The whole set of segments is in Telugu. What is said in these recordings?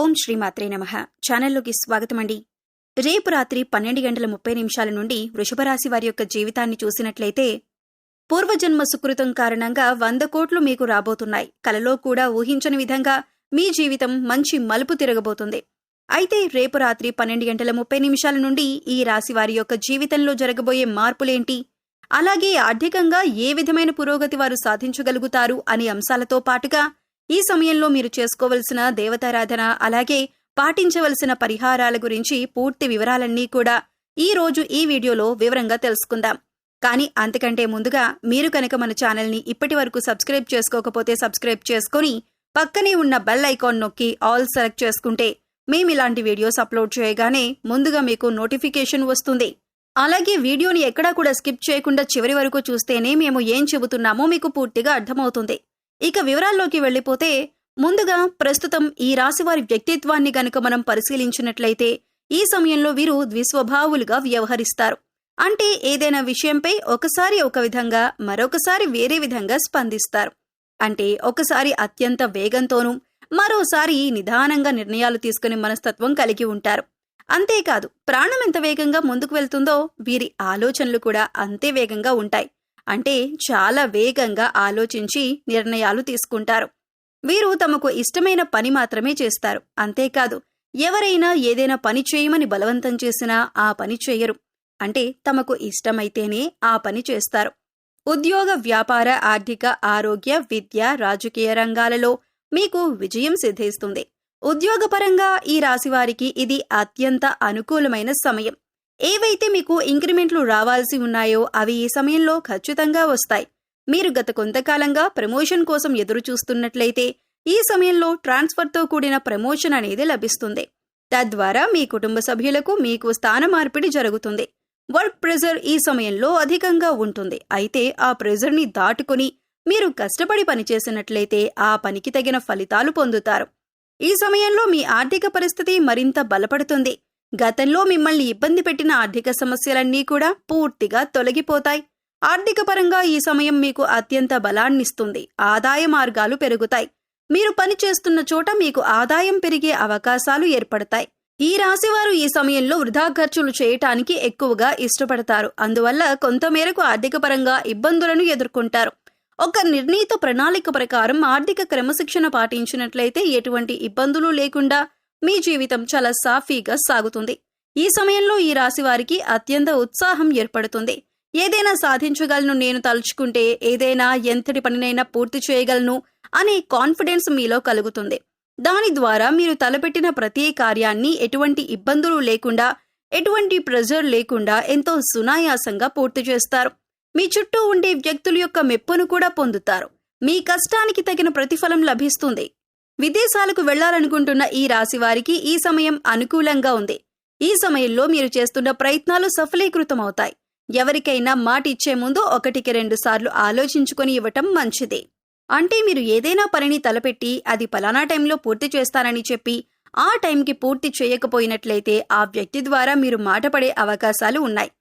ఓం శ్రీమాత్రే నమః. ఛానల్లోకి స్వాగతమండి. రేపు రాత్రి 12:30 నుండి వృషభ రాశి వారి యొక్క జీవితాన్ని చూసినట్లయితే పూర్వజన్మ సుకృతం కారణంగా 100 కోట్లు మీకు రాబోతున్నాయి. కలలో కూడా ఊహించని విధంగా మీ జీవితం మంచి మలుపు తిరగబోతుంది. అయితే రేపు రాత్రి 12:30 నుండి ఈ రాశి వారి యొక్క జీవితంలో జరగబోయే మార్పులేంటి, అలాగే ఆర్థికంగా ఏ విధమైన పురోగతి వారు సాధించగలుగుతారు అనే అంశాలతో పాటుగా ఈ సమయంలో మీరు చేసుకోవలసిన దేవతారాధన, అలాగే పాటించవలసిన పరిహారాల గురించి పూర్తి వివరాలన్నీ కూడా ఈ రోజు ఈ వీడియోలో వివరంగా తెలుసుకుందాం. కానీ అంతకంటే ముందుగా మీరు కనుక మన ఛానల్ని ఇప్పటి వరకు సబ్స్క్రైబ్ చేసుకోకపోతే సబ్స్క్రైబ్ చేసుకుని పక్కనే ఉన్న బెల్ ఐకాన్ నొక్కి ఆల్ సెలెక్ట్ చేసుకుంటే మేమిలాంటి వీడియోస్ అప్లోడ్ చేయగానే ముందుగా మీకు నోటిఫికేషన్ వస్తుంది. అలాగే వీడియోని ఎక్కడా కూడా స్కిప్ చేయకుండా చివరి వరకు చూస్తేనే మేము ఏం చెబుతున్నామో మీకు పూర్తిగా అర్థమవుతుంది. ఇక వివరాల్లోకి వెళ్లిపోతే ముందుగా ప్రస్తుతం ఈ రాశివారి వ్యక్తిత్వాన్ని గనుక మనం పరిశీలించినట్లయితే ఈ సమయంలో వీరు ద్విస్వభావులుగా వ్యవహరిస్తారు. అంటే ఏదైనా విషయంపై ఒకసారి ఒక విధంగా మరొకసారి వేరే విధంగా స్పందిస్తారు. అంటే ఒకసారి అత్యంత వేగంతోనూ మరోసారి నిదానంగా నిర్ణయాలు తీసుకునే మనస్తత్వం కలిగి ఉంటారు. అంతేకాదు, ప్రాణం ఎంత వేగంగా ముందుకు వెళ్తుందో వీరి ఆలోచనలు కూడా అంతే వేగంగా ఉంటాయి. అంటే చాలా వేగంగా ఆలోచించి నిర్ణయాలు తీసుకుంటారు. వీరు తమకు ఇష్టమైన పని మాత్రమే చేస్తారు. అంతేకాదు, ఎవరైనా ఏదైనా పని చేయమని బలవంతం చేసినా ఆ పని చేయరు. అంటే తమకు ఇష్టమైతేనే ఆ పని చేస్తారు. ఉద్యోగ, వ్యాపార, ఆర్థిక, ఆరోగ్య, విద్య, రాజకీయ రంగాలలో మీకు విజయం సిద్ధిస్తుంది. ఉద్యోగపరంగా ఈ రాశివారికి ఇది అత్యంత అనుకూలమైన సమయం. ఏవైతే మీకు ఇంక్రిమెంట్లు రావాల్సి ఉన్నాయో అవి ఈ సమయంలో ఖచ్చితంగా వస్తాయి. మీరు గత కొంతకాలంగా ప్రమోషన్ కోసం ఎదురు చూస్తున్నట్లయితే ఈ సమయంలో ట్రాన్స్ఫర్తో కూడిన ప్రమోషన్ అనేది లభిస్తుంది. తద్వారా మీ కుటుంబ సభ్యులకు మీకు స్థాన మార్పిడి జరుగుతుంది. వర్క్ ప్రెజర్ ఈ సమయంలో అధికంగా ఉంటుంది. అయితే ఆ ప్రెజర్ని దాటుకుని మీరు కష్టపడి పనిచేసినట్లయితే ఆ పనికి తగిన ఫలితాలు పొందుతారు. ఈ సమయంలో మీ ఆర్థిక పరిస్థితి మరింత బలపడుతుంది. గతంలో మిమ్మల్ని ఇబ్బంది పెట్టిన ఆర్థిక సమస్యలన్నీ కూడా పూర్తిగా తొలగిపోతాయి. ఆర్థిక పరంగా ఈ సమయం మీకు అత్యంత బలాన్నిస్తుంది. ఆదాయ మార్గాలు పెరుగుతాయి. మీరు పనిచేస్తున్న చోట మీకు ఆదాయం పెరిగే అవకాశాలు ఏర్పడతాయి. ఈ రాశివారు ఈ సమయంలో వృధా ఖర్చులు చేయటానికి ఎక్కువగా ఇష్టపడతారు. అందువల్ల కొంతమేరకు ఆర్థిక పరంగా ఇబ్బందులను ఎదుర్కొంటారు. ఒక నిర్ణీత ప్రణాళిక ప్రకారం ఆర్థిక క్రమశిక్షణ పాటించినట్లయితే ఎటువంటి ఇబ్బందులు లేకుండా మీ జీవితం చాలా సాఫీగా సాగుతుంది. ఈ సమయంలో ఈ రాశి వారికి అత్యంత ఉత్సాహం ఏర్పడుతుంది. ఏదైనా సాధించగలను, నేను తలుచుకుంటే ఏదైనా ఎంతటి పనినైనా పూర్తి చేయగలను అనే కాన్ఫిడెన్స్ మీలో కలుగుతుంది. దాని ద్వారా మీరు తలపెట్టిన ప్రతి కార్యాన్ని ఎటువంటి ఇబ్బందులు లేకుండా, ఎటువంటి ప్రెజర్ లేకుండా ఎంతో సునాయాసంగా పూర్తి చేస్తారు. మీ చుట్టూ ఉండే వ్యక్తుల యొక్క మెప్పును కూడా పొందుతారు. మీ కష్టానికి తగిన ప్రతిఫలం లభిస్తుంది. విదేశాలకు వెళ్లాలనుకుంటున్న ఈ రాశి వారికి ఈ సమయం అనుకూలంగా ఉంది. ఈ సమయంలో మీరు చేస్తున్న ప్రయత్నాలు సఫలీకృతమవుతాయి. ఎవరికైనా మాట ఇచ్చే ముందు 1-2 సార్లు ఆలోచించుకొని ఇవ్వటం మంచిది. అంటే మీరు ఏదైనా పనిని తలపెట్టి అది పలానా టైంలో పూర్తి చేస్తానని చెప్పి ఆ టైంకి పూర్తి చేయకపోయినట్లయితే ఆ వ్యక్తి ద్వారా మీరు మాట పడే అవకాశాలు ఉన్నాయి.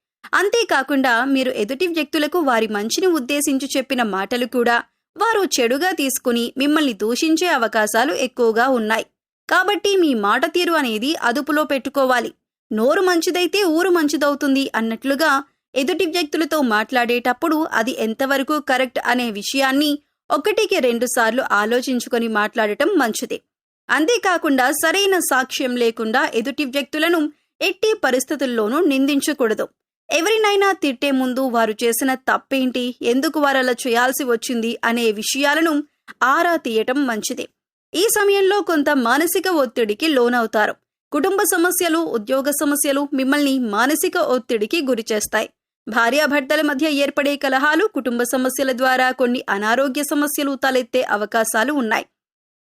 అంతేకాకుండా మీరు ఎదుటి వ్యక్తులకు వారి మంచిని ఉద్దేశించి చెప్పిన మాటలు కూడా వారు చెడుగా తీసుకుని మిమ్మల్ని దూషించే అవకాశాలు ఎక్కువగా ఉన్నాయి. కాబట్టి మీ మాట తీరు అనేది అదుపులో పెట్టుకోవాలి. నోరు మంచిదైతే ఊరు మంచిదవుతుంది అన్నట్లుగా ఎదుటి వ్యక్తులతో మాట్లాడేటప్పుడు అది ఎంతవరకు కరెక్ట్ అనే విషయాన్ని 1-2 సార్లు ఆలోచించుకొని మాట్లాడటం మంచిది. అంతేకాకుండా సరైన సాక్ష్యం లేకుండా ఎదుటి వ్యక్తులను ఎట్టి పరిస్థితుల్లోనూ నిందించకూడదు. ఎవరినైనా తిట్టే ముందు వారు చేసిన తప్పేంటి, ఎందుకు వారలా చేయాల్సి వచ్చింది అనే విషయాలను ఆరా తీయటం మంచిది. ఈ సమయంలో కొంత మానసిక ఒత్తిడికి లోనవుతారు. కుటుంబ సమస్యలు, ఉద్యోగ సమస్యలు మిమ్మల్ని మానసిక ఒత్తిడికి గురిచేస్తాయి. భార్యాభర్తల మధ్య ఏర్పడే కలహాలు, కుటుంబ సమస్యల ద్వారా కొన్ని అనారోగ్య సమస్యలు తలెత్తే అవకాశాలు ఉన్నాయి.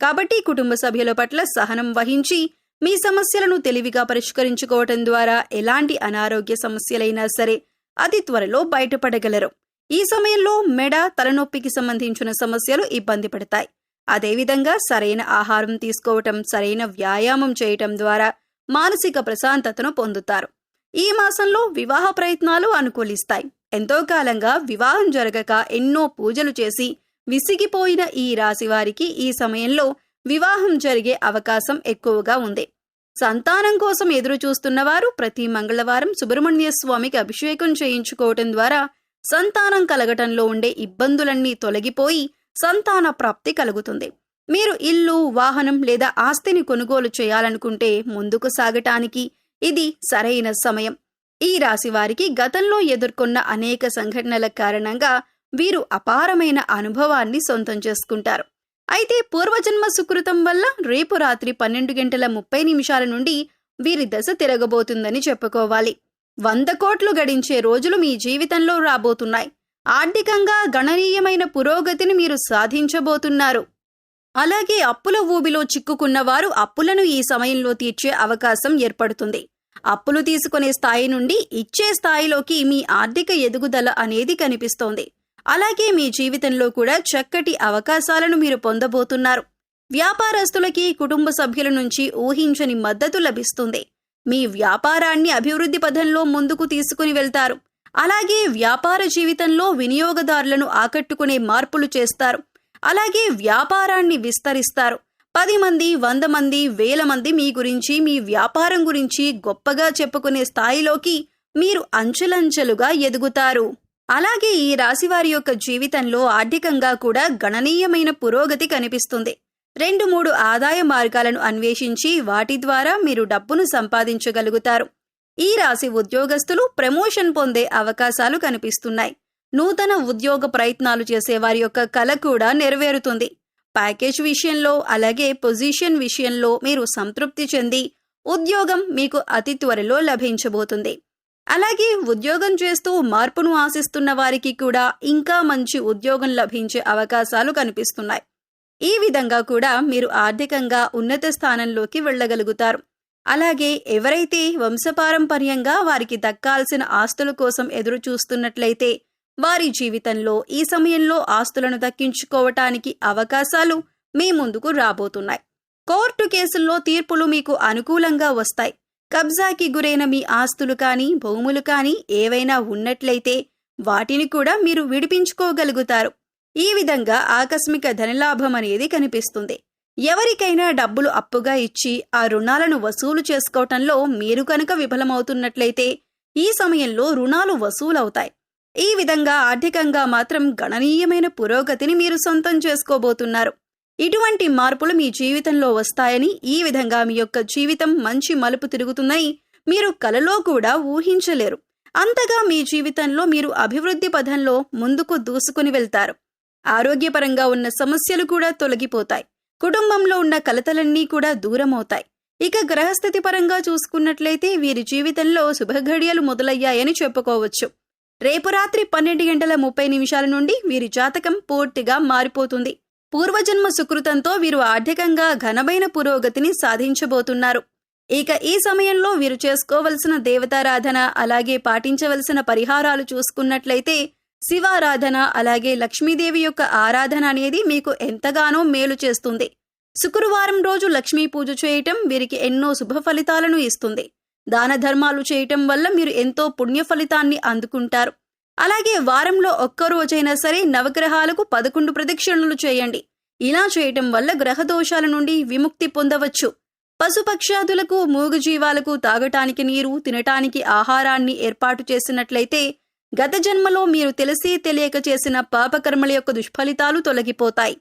కాబట్టి కుటుంబ సభ్యుల పట్ల సహనం వహించి మీ సమస్యలను తెలివిగా పరిష్కరించుకోవటం ద్వారా ఎలాంటి అనారోగ్య సమస్యలైనా సరే అతి త్వరలో బయటపడగలరు. ఈ సమయంలో మెడ, తలనొప్పికి సంబంధించిన సమస్యలు ఇబ్బంది పడతాయి. అదేవిధంగా సరైన ఆహారం తీసుకోవటం, సరైన వ్యాయామం చేయటం ద్వారా మానసిక ప్రశాంతతను పొందుతారు. ఈ మాసంలో వివాహ ప్రయత్నాలు అనుకూలిస్తాయి. ఎంతో కాలంగా వివాహం జరగక ఎన్నో పూజలు చేసి విసిగిపోయిన ఈ రాశి వారికి ఈ సమయంలో వివాహం జరిగే అవకాశం ఎక్కువగా ఉంది. సంతానం కోసం ఎదురు చూస్తున్నవారు ప్రతి మంగళవారం సుబ్రహ్మణ్య స్వామికి అభిషేకం చేయించుకోవటం ద్వారా సంతానం కలగటంలో ఉండే ఇబ్బందులన్నీ తొలగిపోయి సంతాన ప్రాప్తి కలుగుతుంది. మీరు ఇల్లు, వాహనం లేదా ఆస్తిని కొనుగోలు చేయాలనుకుంటే ముందుకు సాగటానికి ఇది సరైన సమయం. ఈ రాశి వారికి గతంలో ఎదుర్కొన్న అనేక సంఘటనల కారణంగా వీరు అపారమైన అనుభవాన్ని సొంతం చేసుకుంటారు. అయితే పూర్వజన్మ సుకృతం వల్ల రేపు రాత్రి 12:30 నుండి వీరి దశ తిరగబోతుందని చెప్పుకోవాలి. 100 కోట్లు గడించే రోజులు మీ జీవితంలో రాబోతున్నాయి. ఆర్థికంగా గణనీయమైన పురోగతిని మీరు సాధించబోతున్నారు. అలాగే అప్పుల ఊబిలో చిక్కుకున్న వారు అప్పులను ఈ సమయంలో తీర్చే అవకాశం ఏర్పడుతుంది. అప్పులు తీసుకునే స్థాయి నుండి ఇచ్చే స్థాయిలోకి మీ ఆర్థిక ఎదుగుదల అనేది కనిపిస్తోంది. అలాగే మీ జీవితంలో కూడా చక్కటి అవకాశాలను మీరు పొందబోతున్నారు. వ్యాపారస్తులకి కుటుంబ సభ్యుల నుంచి ఊహించని మద్దతు లభిస్తుంది. మీ వ్యాపారాన్ని అభివృద్ధి పథంలో ముందుకు తీసుకుని వెళ్తారు. అలాగే వ్యాపార జీవితంలో వినియోగదారులను ఆకట్టుకునే మార్పులు చేస్తారు. అలాగే వ్యాపారాన్ని విస్తరిస్తారు. 10 మంది, 100 మంది, 1000 మంది మీ గురించి, మీ వ్యాపారం గురించి గొప్పగా చెప్పుకునే స్థాయిలోకి మీరు అంచెలంచెలుగా ఎదుగుతారు. అలాగే ఈ రాశివారి యొక్క జీవితంలో ఆర్థికంగా కూడా గణనీయమైన పురోగతి కనిపిస్తుంది. 2-3 ఆదాయ మార్గాలను అన్వేషించి వాటి ద్వారా మీరు డబ్బును సంపాదించగలుగుతారు. ఈ రాశి ఉద్యోగస్తులు ప్రమోషన్ పొందే అవకాశాలు కనిపిస్తున్నాయి. నూతన ఉద్యోగ ప్రయత్నాలు చేసే వారి యొక్క కల కూడా నెరవేరుతుంది. ప్యాకేజ్ విషయంలో అలాగే పొజిషన్ విషయంలో మీరు సంతృప్తి చెంది ఉద్యోగం మీకు అతి త్వరలో లభించబోతుంది. అలాగే ఉద్యోగం చేస్తూ మార్పును ఆశిస్తున్న వారికి కూడా ఇంకా మంచి ఉద్యోగం లభించే అవకాశాలు కనిపిస్తున్నాయి. ఈ విధంగా కూడా మీరు ఆర్థికంగా ఉన్నత స్థానంలోకి వెళ్ళగలుగుతారు. అలాగే ఎవరైతే వంశపారంపర్యంగా వారికి దక్కాల్సిన ఆస్తుల కోసం ఎదురు చూస్తున్నట్లయితే వారి జీవితంలో ఈ సమయంలో ఆస్తులను దక్కించుకోవటానికి అవకాశాలు మీ ముందుకు రాబోతున్నాయి. కోర్టు కేసుల్లో తీర్పులు మీకు అనుకూలంగా వస్తాయి. కబ్జాకి గురైన మీ ఆస్తులు కానీ భూములు కానీ ఏవైనా ఉన్నట్లయితే వాటిని కూడా మీరు విడిపించుకోగలుగుతారు. ఈ విధంగా ఆకస్మిక ధనలాభం అనేది కనిపిస్తుంది. ఎవరికైనా డబ్బులు అప్పుగా ఇచ్చి ఆ రుణాలను వసూలు చేసుకోవటంలో మీరు కనుక విఫలమవుతున్నట్లయితే ఈ సమయంలో రుణాలు వసూలవుతాయి. ఈ విధంగా ఆర్థికంగా మాత్రం గణనీయమైన పురోగతిని మీరు సొంతం చేసుకోబోతున్నారు. ఇటువంటి మార్పులు మీ జీవితంలో వస్తాయని, ఈ విధంగా మీ యొక్క జీవితం మంచి మలుపు తిరుగుతుందని మీరు కలలో కూడా ఊహించలేరు. అంతగా మీ జీవితంలో మీరు అభివృద్ధి పథంలో ముందుకు దూసుకుని వెళ్తారు. ఆరోగ్యపరంగా ఉన్న సమస్యలు కూడా తొలగిపోతాయి. కుటుంబంలో ఉన్న కలతలన్నీ కూడా దూరమవుతాయి. ఇక గ్రహస్థితి పరంగా చూసుకున్నట్లయితే వీరి జీవితంలో శుభఘడియలు మొదలయ్యాయని చెప్పుకోవచ్చు. రేపు రాత్రి 12:30 నుండి వీరి జాతకం పూర్తిగా మారిపోతుంది. పూర్వజన్మ సుకృతంతో వీరు ఆర్థికంగా ఘనమైన పురోగతిని సాధించబోతున్నారు. ఇక ఈ సమయంలో వీరు చేసుకోవలసిన దేవతారాధన అలాగే పాటించవలసిన పరిహారాలు చూసుకున్నట్లయితే శివారాధన అలాగే లక్ష్మీదేవి యొక్క ఆరాధన అనేది మీకు ఎంతగానో మేలు చేస్తుంది. శుక్రవారం రోజు లక్ష్మీ పూజ చేయటం వీరికి ఎన్నో శుభ ఫలితాలను ఇస్తుంది. దాన ధర్మాలు చేయటం వల్ల మీరు ఎంతో పుణ్య ఫలితాన్ని అందుకుంటారు. అలాగే వారంలో ఒక్కరోజైనా సరే నవగ్రహాలకు 11 ప్రదక్షిణలు చేయండి. ఇలా చేయటం వల్ల గ్రహ దోషాల నుండి విముక్తి పొందవచ్చు. పశుపక్షాదులకు, మూగజీవాలకు తాగటానికి నీరు, తినటానికి ఆహారాన్ని ఏర్పాటు చేసినట్లయితే గత జన్మలో మీరు తెలిసి తెలియక చేసిన పాపకర్మల యొక్క దుష్ఫలితాలు తొలగిపోతాయి.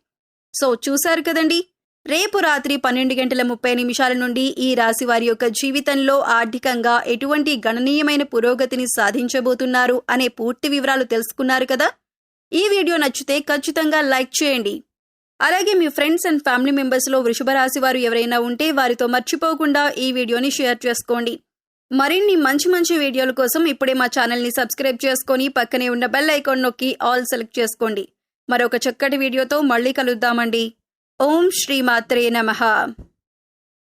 సో చూశారు కదండి, రేపు రాత్రి 12:30 నుండి ఈ రాశి వారి యొక్క జీవితంలో ఆర్థికంగా ఎటువంటి గణనీయమైన పురోగతిని సాధించబోతున్నారు అనే పూర్తి వివరాలు తెలుసుకున్నారు కదా. ఈ వీడియో నచ్చితే ఖచ్చితంగా లైక్ చేయండి. అలాగే మీ ఫ్రెండ్స్ అండ్ ఫ్యామిలీ మెంబర్స్లో వృషభ రాశి వారు ఎవరైనా ఉంటే వారితో మర్చిపోకుండా ఈ వీడియోని షేర్ చేసుకోండి. మరిన్ని మంచి వీడియోల కోసం ఇప్పుడే మా ఛానల్ని సబ్స్క్రైబ్ చేసుకొని పక్కనే ఉన్న బెల్ ఐకాన్ నొక్కి ఆల్ సెలెక్ట్ చేసుకోండి. మరొక చక్కటి వీడియోతో మళ్ళీ కలుద్దామండి. ఓం శ్రీ మాత్రే నమః.